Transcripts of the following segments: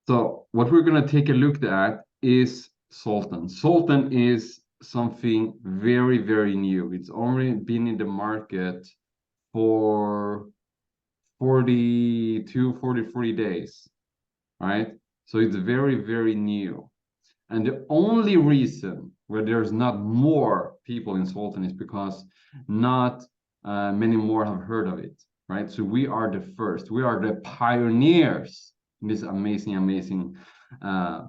So what we're going to take a look at is Zolttan. Zolttan is something very, very new. It's only been in the market for 40 days, right? So it's very, very new. And the only reason where there's not more people in Zolttan is because not many more have heard of it, right? So we are the first. We are the pioneers in this amazing, amazing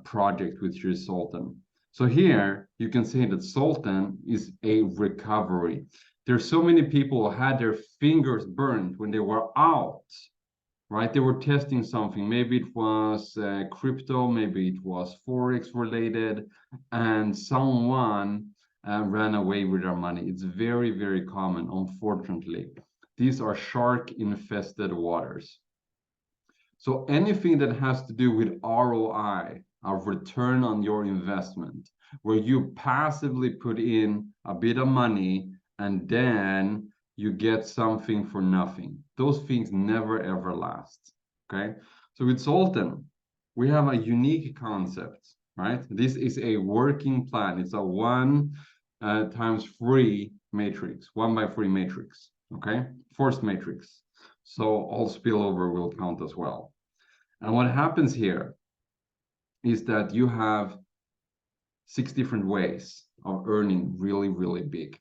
project, which is Zolttan. So here you can say that Zolttan is a recovery. There's so many people who had their fingers burned when they were out, right? They were testing something. Maybe it was crypto, maybe it was Forex related, and someone ran away with their money. It's very, very common, unfortunately. These are shark-infested waters. So anything that has to do with ROI, a return on your investment, where you passively put in a bit of money and then you get something for nothing. Those things never ever last. Okay. So with Zolttan, we have a unique concept, right? This is a working plan. It's a 1 times 3 matrix, 1 by 3 matrix. Okay. Forced matrix. So all spillover will count as well. And what happens here is that you have 6 different ways of earning really, really big.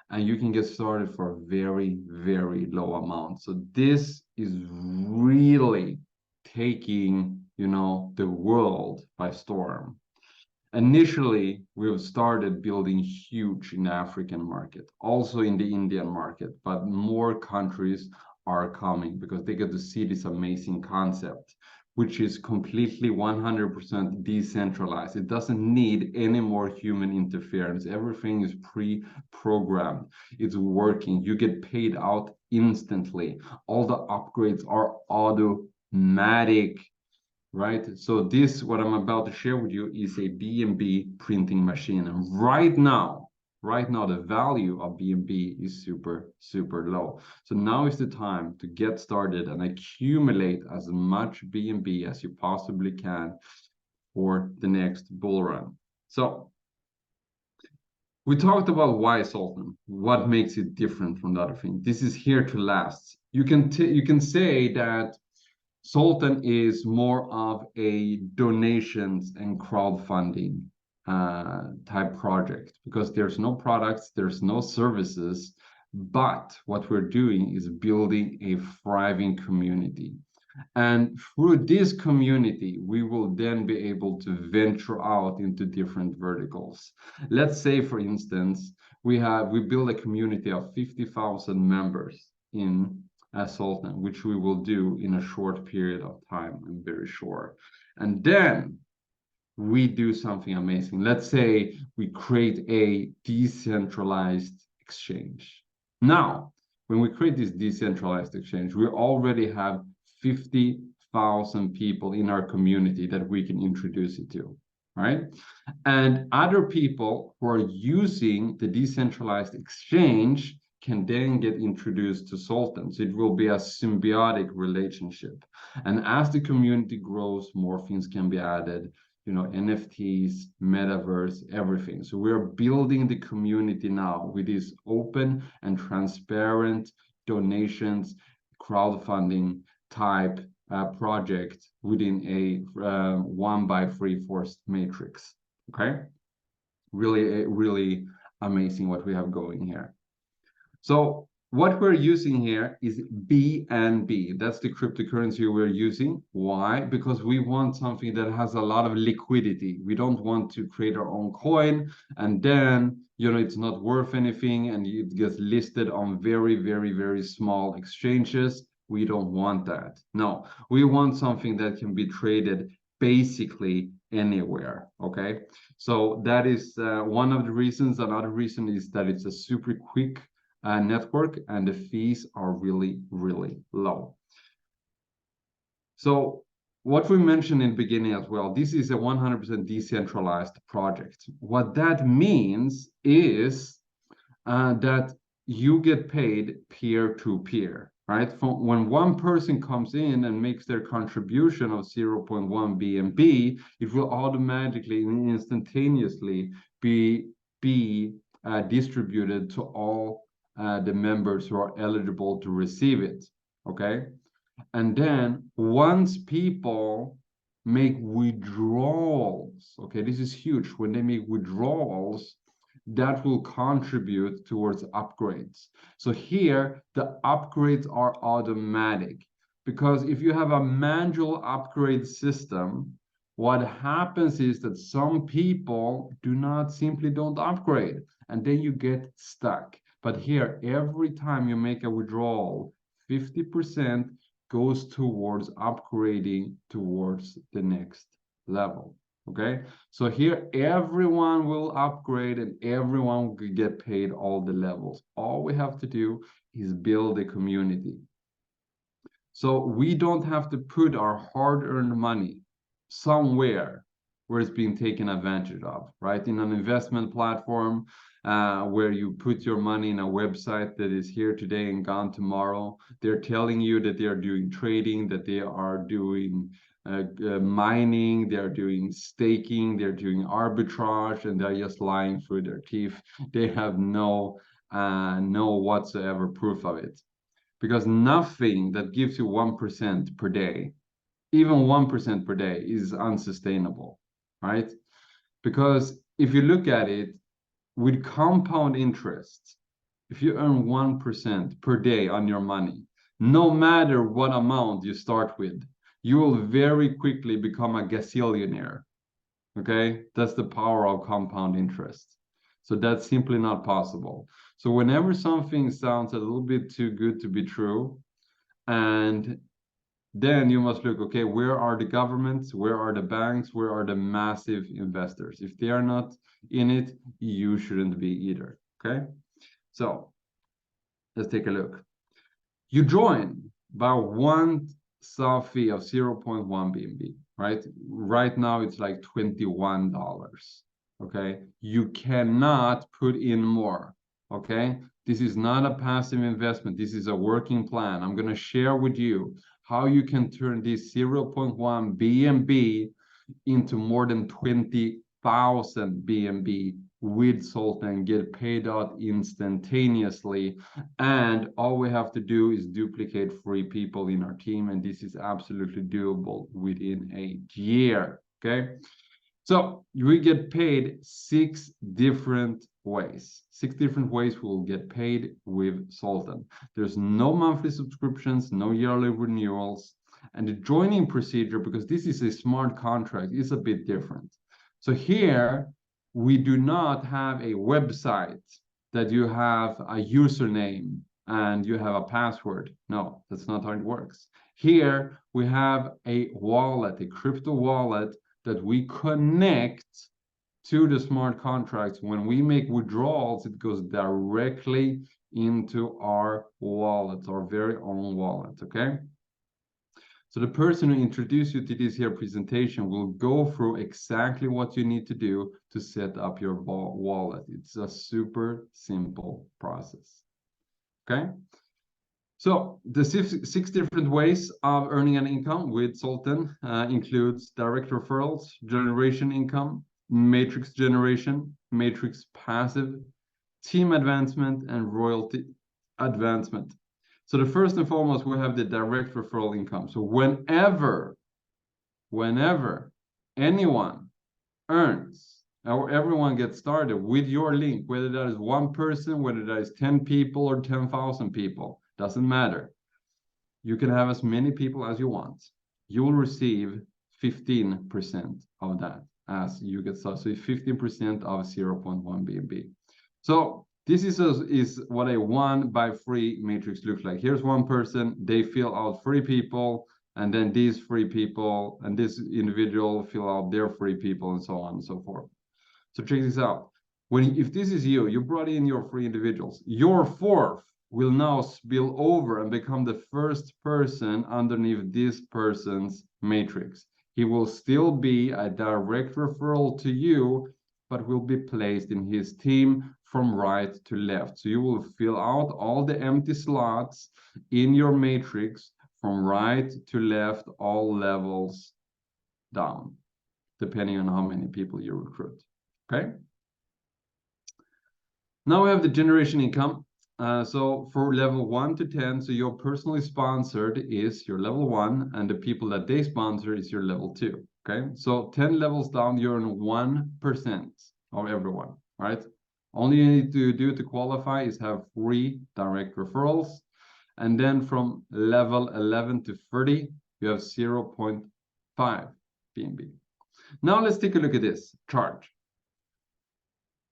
And you can get started for a very, very low amount. So this is really taking, the world by storm. Initially, we've started building huge in the African market, also in the Indian market, but more countries are coming because they get to see this amazing concept, which is completely 100% decentralized. It doesn't need any more human interference. Everything is pre-programmed. It's working. You get paid out instantly. All the upgrades are automatic, right? So this, what I'm about to share with you, is a BNB printing machine. And right now, the value of BNB is super, super low. So now is the time to get started and accumulate as much BNB as you possibly can for the next bull run. So we talked about why Zolttan, what makes it different from the other thing. This is here to last. You can say that Zolttan is more of a donations and crowdfunding type project because there's no products, there's no services, but what we're doing is building a thriving community. And through this community, we will then be able to venture out into different verticals. Let's say, for instance, we build a community of 50,000 members in Zolttan, which we will do in a short period of time, I'm very sure. And then we do something amazing. Let's say we create a decentralized exchange. Now, when we create this decentralized exchange, we already have 50,000 people in our community that we can introduce it to, right? And other people who are using the decentralized exchange can then get introduced to Zolttan. So it will be a symbiotic relationship. And as the community grows, more things can be added, NFTs, metaverse, everything. So we're building the community now with this open and transparent donations, crowdfunding type project within a 1 by 3 forced matrix. Okay, really amazing what we have going here. So what we're using here is BNB. That's the cryptocurrency we're using. Why? Because we want something that has a lot of liquidity. We don't want to create our own coin and then, it's not worth anything and it gets listed on very, very, very small exchanges. We don't want that. No, we want something that can be traded basically anywhere. Okay, so that is one of the reasons. Another reason is that it's a super quick network and the fees are really, really low. So what we mentioned in the beginning as well, this is a 100% decentralized project. What that means is that you get paid peer to peer. right? When one person comes in and makes their contribution of 0.1 BNB, it will automatically and instantaneously be distributed to all the members who are eligible to receive it, okay? And then once people make withdrawals, okay, this is huge. When they make withdrawals, that will contribute towards upgrades. So here, the upgrades are automatic, because if you have a manual upgrade system, what happens is that some people simply don't upgrade, and then you get stuck. But here, every time you make a withdrawal, 50% goes towards upgrading towards the next level. Okay, so here everyone will upgrade and everyone will get paid all the levels. All we have to do is build a community. So we don't have to put our hard-earned money somewhere where it's being taken advantage of, right? In an investment platform where you put your money in a website that is here today and gone tomorrow. They're telling you that they are doing trading, that they are doing mining, they're doing staking, they're doing arbitrage, and they're just lying through their teeth. They have no whatsoever proof of it, because nothing that gives you 1% per day, even 1% per day, is unsustainable, right? Because if you look at it with compound interest, if you earn 1% per day on your money, no matter what amount you start with, you will very quickly become a gazillionaire. Okay, that's the power of compound interest. So that's simply not possible. So whenever something sounds a little bit too good to be true, and then you must look, okay, where are the governments? Where are the banks? Where are the massive investors? If they are not in it, you shouldn't be either. Okay, so let's take a look. You join by one sub fee of 0.1 BNB, right? Right now it's like $21. Okay, you cannot put in more. Okay, this is not a passive investment. This is a working plan. I'm going to share with you how you can turn this 0.1 BNB into more than 20,000 BNB with Zolttan, get paid out instantaneously. And all we have to do is duplicate 3 people in our team. And this is absolutely doable within a year. Okay. So we get paid 6 different ways. 6 different ways we will get paid with Zolttan. There's no monthly subscriptions, no yearly renewals. And the joining procedure, because this is a smart contract, is a bit different. So here, we do not have a website that you have a username and you have a password. No, that's not how it works. Here, we have a wallet, a crypto wallet that we connect to the smart contracts. When we make withdrawals, it goes directly into our wallet, our very own wallet, okay? So the person who introduced you to this here presentation will go through exactly what you need to do to set up your wallet. It's a super simple process, okay? So the 6 different ways of earning an income with Zolttan includes direct referrals, generation income, matrix generation, matrix passive, team advancement, and royalty advancement. So the first and foremost, we have the direct referral income. So whenever anyone earns or everyone gets started with your link, whether that is 1 person, whether that is 10 people or 10,000 people, doesn't matter. You can have as many people as you want. You will receive 15% of that as you get started. So 15% of 0.1 BNB. So this is what a 1-by-3 matrix looks like. Here's 1 person, they fill out 3 people, and then these 3 people, and this individual fill out their 3 people, and so on and so forth. So check this out. If this is you brought in your 3 individuals, your 4th will now spill over and become the first person underneath this person's matrix. He will still be a direct referral to you, but will be placed in his team from right to left. So you will fill out all the empty slots in your matrix from right to left, all levels down, depending on how many people you recruit. Okay. Now we have the generation income. So for level 1 to 10, so your personally sponsored is your level 1, and the people that they sponsor is your level 2. Okay, so 10 levels down, you earn 1% of everyone, right? Only you need to do to qualify is have 3 direct referrals. And then from level 11 to 30, you have 0.5 BNB. Now let's take a look at this chart.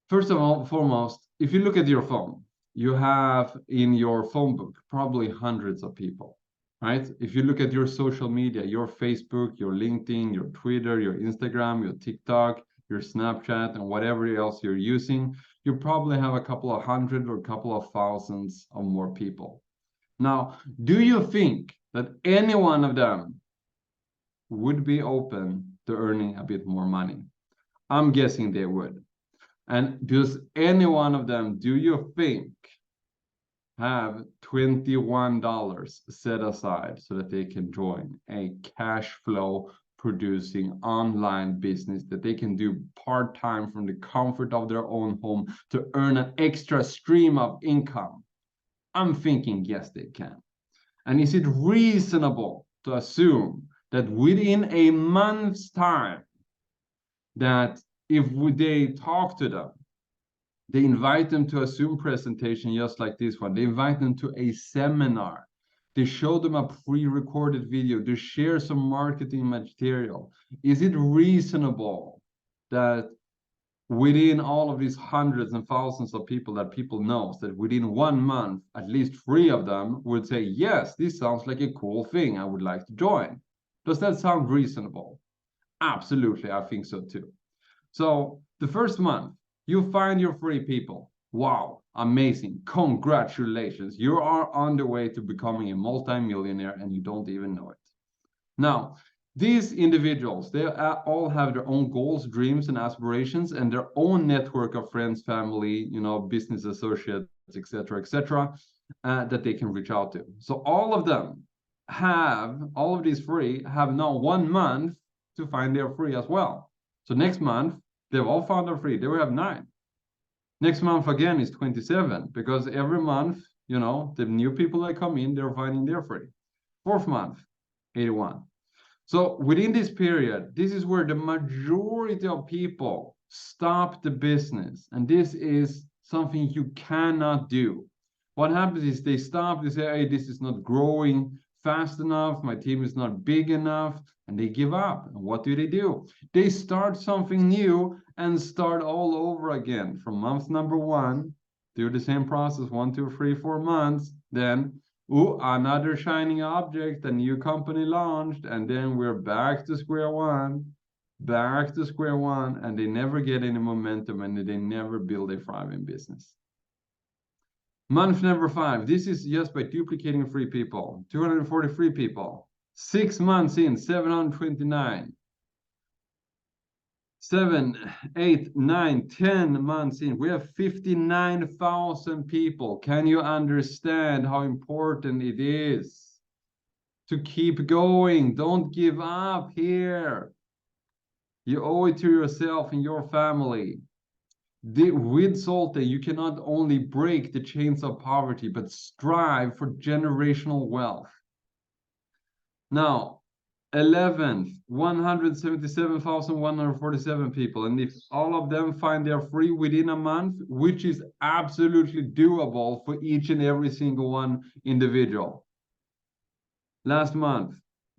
First of all, foremost, if you look at your phone, you have in your phone book probably hundreds of people, right? If you look at your social media, your Facebook, your LinkedIn, your Twitter, your Instagram, your TikTok, your Snapchat, and whatever else you're using, you probably have a couple of hundred or a couple of thousands or more people. Now, do you think that any one of them would be open to earning a bit more money? I'm guessing they would. And does any one of them, do you think, have $21 set aside so that they can join a cash flow producing online business that they can do part-time from the comfort of their own home to earn an extra stream of income? I'm thinking yes, they can. And is it reasonable to assume that within a month's time, that if they talk to them, they invite them to a Zoom presentation just like this one, they invite them to a seminar, they show them a pre-recorded video, they share some marketing material, is it reasonable that within all of these hundreds and thousands of people that people know, that within 1 month, at least 3 of them would say, yes, this sounds like a cool thing, I would like to join? Does that sound reasonable? Absolutely, I think so too. So the first month, you find your 3 people. Wow, amazing. Congratulations. You are on the way to becoming a multi-millionaire and you don't even know it. Now, these individuals, they all have their own goals, dreams, and aspirations, and their own network of friends, family, business associates, etc., that they can reach out to. So all of these 3 have now 1 month to find their 3 as well. So next month, they've all found their 3. They will have 9. Next month again is 27, because every month, the new people that come in, they're finding their 3. 4th month, 81. So within this period, this is where the majority of people stop the business. And this is something you cannot do. What happens is they stop, they say, hey, this is not growing fast enough, my team is not big enough, and they give up. And what do? They start something new and start all over again from month number 1, do the same process 1, 2, 3, 4 months, then another shining object, a new company launched, and then we're back to square one, and they never get any momentum and they never build a thriving business. Month number 5, this is just by duplicating 3 people, 243 people. 6 months in, 729. 7, 8, 9, 10 months in, we have 59,000 people. Can you understand how important it is to keep going? Don't give up here. You owe it to yourself and your family. With Zolttan, you cannot only break the chains of poverty, but strive for generational wealth. Now, 11th, 177,147 people. And if all of them find their 3 within a month, which is absolutely doable for each and every single one individual. Last month,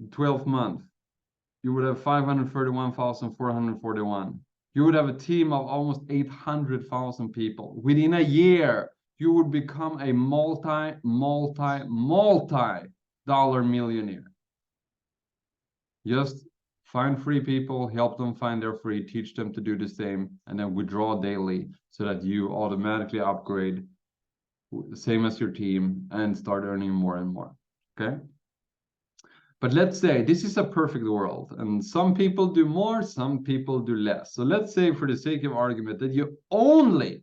12th month, you would have 531,441. You would have a team of almost 800,000 people. Within a year, you would become a multi-dollar millionaire. Just find 3 people, help them find their 3, teach them to do the same, and then withdraw daily so that you automatically upgrade the same as your team and start earning more and more. Okay? But let's say this is a perfect world, and some people do more, some people do less. So let's say, for the sake of argument, that you only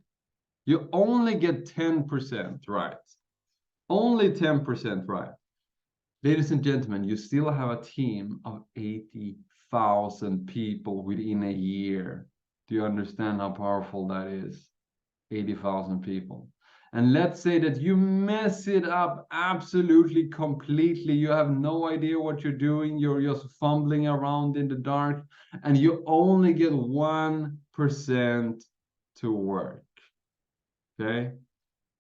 You only get 10% right. Only 10% right. Ladies and gentlemen, you still have a team of 80,000 people within a year. Do you understand how powerful that is? 80,000 people. And let's say that you mess it up absolutely completely. You have no idea what you're doing. You're just fumbling around in the dark, and you only get 1% to work. Okay?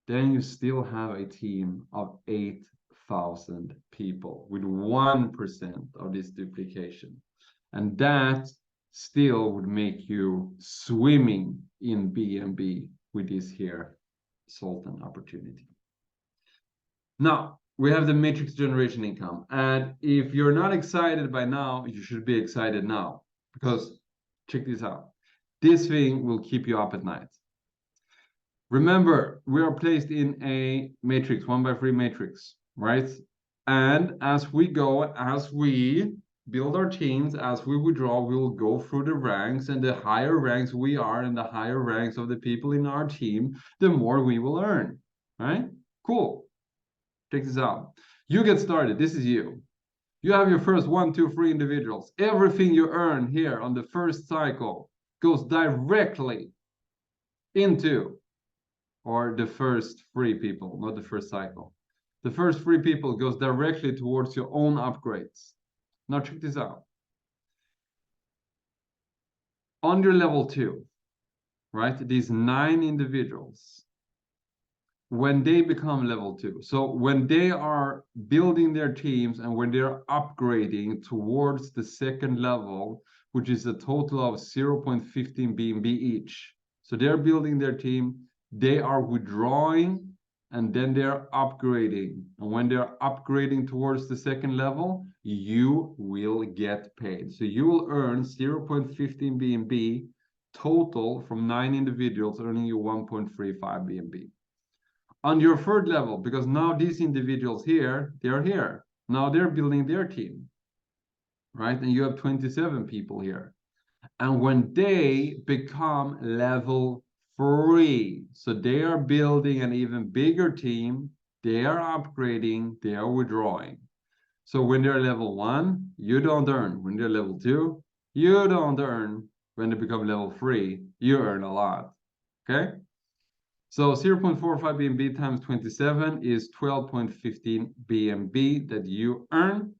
Then you still have a team of 8,000 people with 1% of this duplication. And that still would make you swimming in BNB with this here Zolttan opportunity. Now, we have the matrix generation income. And if you're not excited by now, you should be excited now. Because check this out. This thing will keep you up at night. Remember, we are placed in a matrix, 1x3 matrix, right? And as we go, as we build our teams, as we withdraw, we will go through the ranks, and the higher ranks we are and the higher ranks of the people in our team, the more we will earn, right? Cool. Check this out. You get started. This is you. You have your first 1, 2, 3 individuals. Everything you earn here on the first cycle goes directly into, or the first 3 people, not the first cycle. The first 3 people goes directly towards your own upgrades. Now check this out. On your level 2, right? These 9 individuals, when they become level 2, so when they are building their teams and when they're upgrading towards the second level, which is a total of 0.15 BNB each. So they're building their team, they are withdrawing, and then they're upgrading. And when they're upgrading towards the second level, you will get paid. So you will earn 0.15 BNB total from 9 individuals, earning you 1.35 BNB. On your third level, because now these individuals here, they're here. Now they're building their team, right? And you have 27 people here. And when they become level 3, so they are building an even bigger team, they are upgrading, they are withdrawing. So when they're level 1, you don't earn. When they're level 2, you don't earn. When they become level 3, you earn a lot. Okay? So 0.45 BNB times 27 is 12.15 BNB that you earn.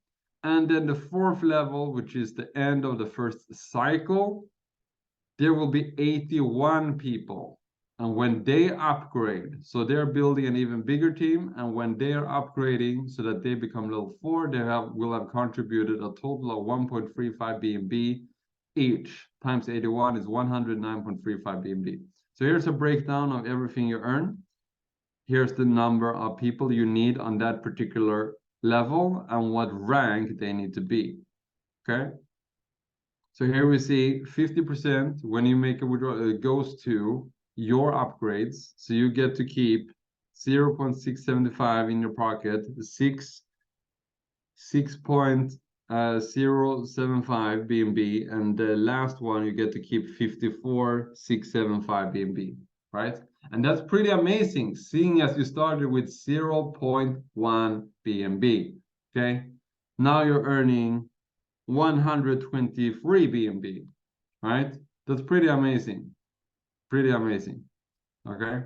And then the fourth level, which is the end of the first cycle, there will be 81 people. And when they upgrade, so they're building an even bigger team, and when they are upgrading so that they become level 4, they will have contributed a total of 1.35 BNB each. Times 81 is 109.35 BNB. So here's a breakdown of everything you earn. Here's the number of people you need on that particular level and what rank they need to be. Okay? So here we see 50% when you make a withdrawal, it goes to your upgrades. So you get to keep 0.675 in your pocket, 6.075 BNB, and the last one you get to keep 54,675 BNB, right? And that's pretty amazing, seeing as you started with 0.1 BNB. Okay, now you're earning 123 BNB, right? That's pretty amazing. Pretty amazing. Okay,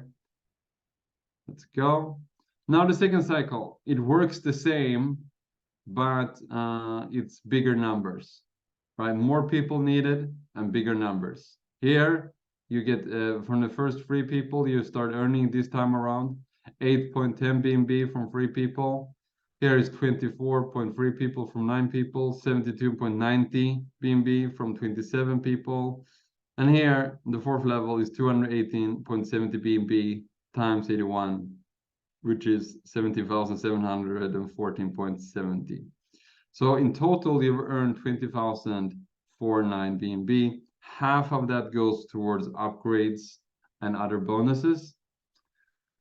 let's go. Now the second cycle, it works the same, but it's bigger numbers, right? More people needed and bigger numbers. Here, you get from the first 3 people, you start earning this time around 8.10 BNB from 3 people. Here is 24.3 people from 9 people, 72.90 BNB from 27 people. And here, the fourth level is 218.70 BNB times 81, which is 17,714.70. So in total, you've earned 20,049 BNB. Half of that goes towards upgrades and other bonuses.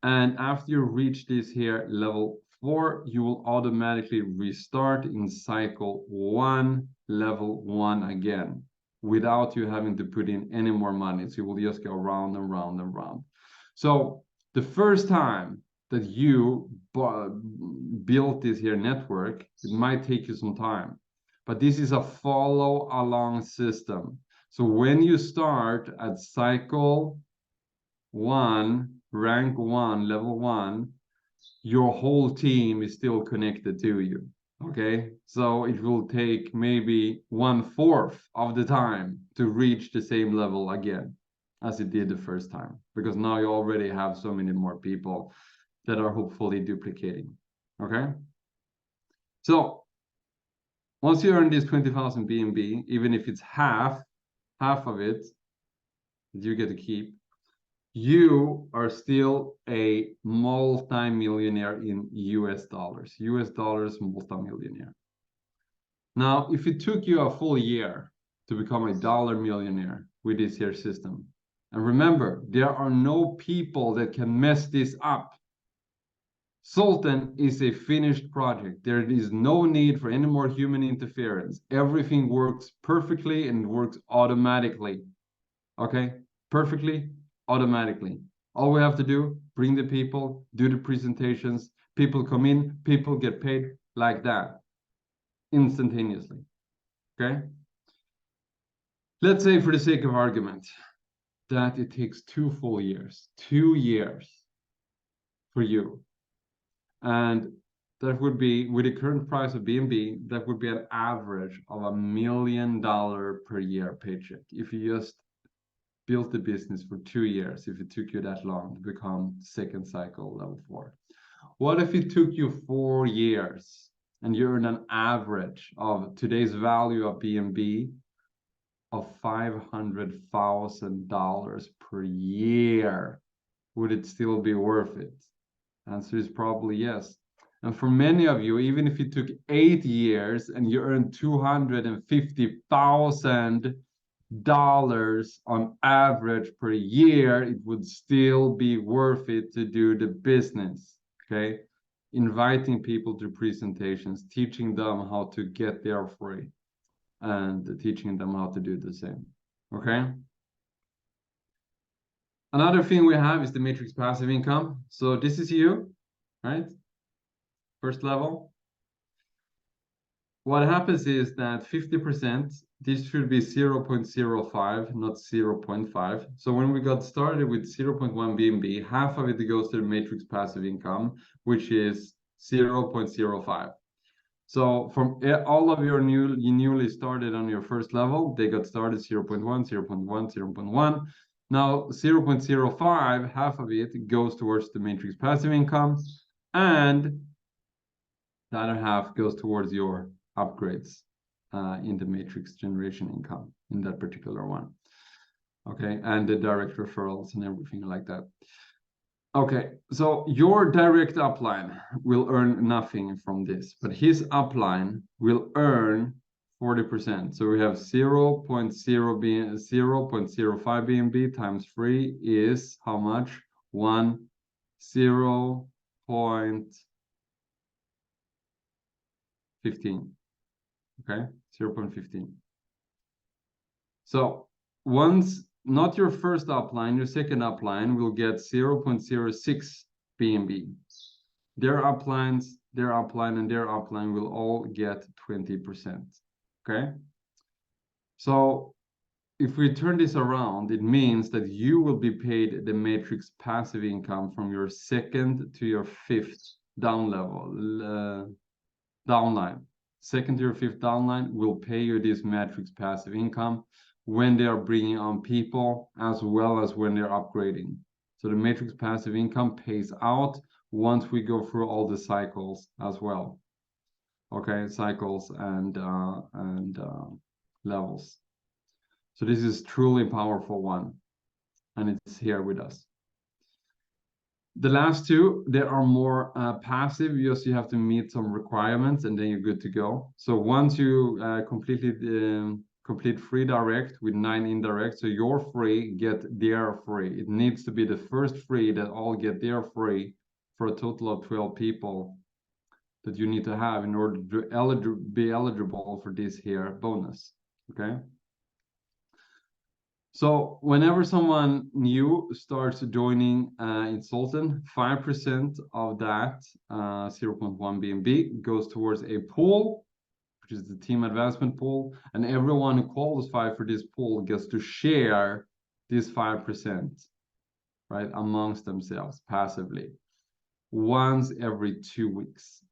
And after you reach this here level 4, you will automatically restart in cycle 1, level 1 again, without you having to put in any more money. So you will just go round and round and round. So the first time that you built this here network, it might take you some time, but this is a follow along system. So when you start at cycle 1, rank 1, level 1, your whole team is still connected to you. Okay, so it will take maybe 1/4 of the time to reach the same level again as it did the first time, because now you already have so many more people that are hopefully duplicating. Okay, so once you earn this 20,000 BNB, even if it's half of it you get to keep, you are still a multi-millionaire in US dollars. US dollars multi-millionaire. Now, if it took you a full year to become a dollar millionaire with this here system, and remember, there are no people that can mess this up. Zolttan is a finished project. There is no need for any more human interference. Everything works perfectly and works automatically. Okay? Perfectly, automatically. All we have to do, bring the people, do the presentations, people come in, people get paid like that, instantaneously. Okay? Let's say, for the sake of argument, that it takes 2 full years, 2 years for you. And that would be, with the current price of BNB, that would be an average of $1 million per year paycheck if you just built the business for 2 years, if it took you that long to become second cycle level 4. What if it took you 4 years and you earn an average of today's value of BNB of $500,000 per year? Would it still be worth it? Answer is probably yes. And for many of you, even if it took 8 years and you earned $250,000 on average per year, it would still be worth it to do the business. Okay, inviting people to presentations, teaching them how to get there free, and teaching them how to do the same. Okay, another thing we have is the matrix passive income. So this is you, right? First level. What happens is that 50%, this should be 0.05, not 0.5. So when we got started with 0.1 BNB, half of it goes to the matrix passive income, which is 0.05. So from all of your newly started on your first level, they got started 0.1, 0.1, 0.1. Now 0.05, half of it goes towards the matrix passive income, and the other half goes towards your upgrades in the matrix generation income in that particular one. Okay, and the direct referrals and everything like that. Okay, so your direct upline will earn nothing from this, but his upline will earn 40%. So we have 0.05 BNB times 3 is how much? 0.15. Okay, 0.15. So once, not your first upline, your second upline will get 0.06 BNB. Their uplines, their upline, and their upline will all get 20%. Okay, so if we turn this around, it means that you will be paid the matrix passive income from your second to your fifth down level, downline. Second to your fifth downline will pay you this matrix passive income when they are bringing on people, as well as when they're upgrading. So the matrix passive income pays out once we go through all the cycles as well. Okay, cycles and levels. So this is truly powerful one, and it's here with us. The last two, they are more passive. You have to meet some requirements, and then you're good to go. So once you complete 3 direct with 9 indirect, so your free get their free. It needs to be the first free that all get their free for a total of 12 people that you need to have in order to be eligible for this here bonus. Okay. So whenever someone new starts joining in Zolttan, 5% of that 0.1 BNB goes towards a pool, which is the team advancement pool, and everyone who qualifies for this pool gets to share this 5%, right, amongst themselves passively once every 2 weeks.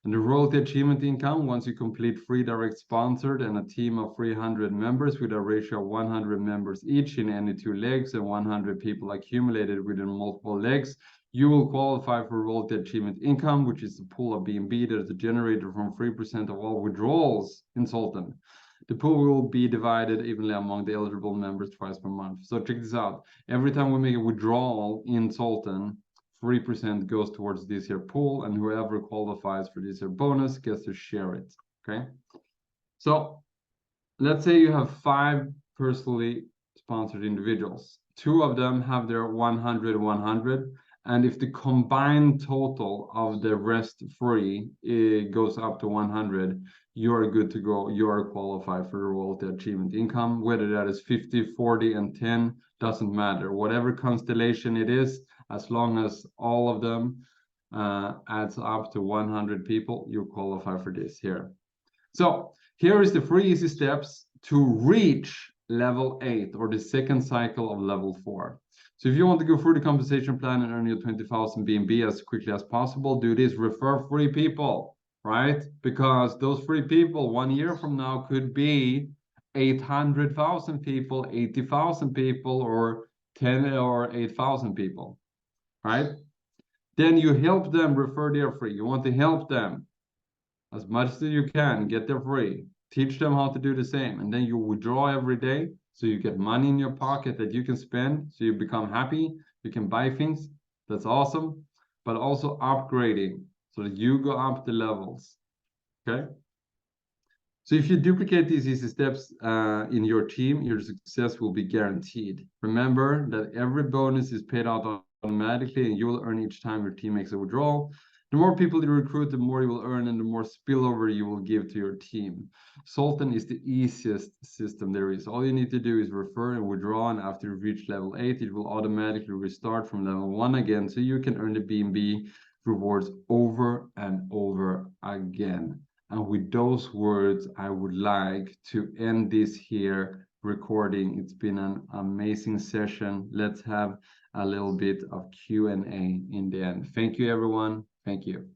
And the royalty achievement income, once you complete 3 direct sponsored and a team of 300 members with a ratio of 100 members each in any 2 legs and 100 people accumulated within multiple legs, you will qualify for royalty achievement income, which is the pool of BNB that is generated from 3% of all withdrawals in Zolttan. The pool will be divided evenly among the eligible members twice per month. So check this out. Every time we make a withdrawal in Zolttan, 3% goes towards this here pool, and whoever qualifies for this here bonus gets to share it. Okay. So let's say you have 5 personally sponsored individuals. 2 of them have their 100, and if the combined total of the rest 3 it goes up to 100, you are good to go. You are qualified for the royalty achievement income, whether that is 50, 40, and 10, doesn't matter. Whatever constellation it is, as long as all of them adds up to 100 people, you qualify for this here. So here is the 3 easy steps to reach level 8, or the second cycle of level 4. So if you want to go through the compensation plan and earn your 20,000 BNB as quickly as possible, do this. Refer 3 people, right? Because those 3 people 1 year from now could be 800,000 people, 80,000 people, or 10 or 8,000 people, right? Then you help them refer their free. You want to help them as much as you can, get their free, teach them how to do the same, and then you withdraw every day, so you get money in your pocket that you can spend, so you become happy, you can buy things. That's awesome. But also upgrading so that you go up the levels. Okay. So if you duplicate these easy steps in your team, your success will be guaranteed. Remember that every bonus is paid out automatically, and you will earn each time your team makes a withdrawal. The more people you recruit, the more you will earn, and the more spillover you will give to your team. Zolttan is the easiest system there is. All you need to do is refer and withdraw, and after you reach level 8, it will automatically restart from level 1 again, so you can earn the BNB rewards over and over again. And with those words, I would like to end this here recording. It's been an amazing session. Let's have a little bit of Q&A in the end. Thank you, everyone. Thank you.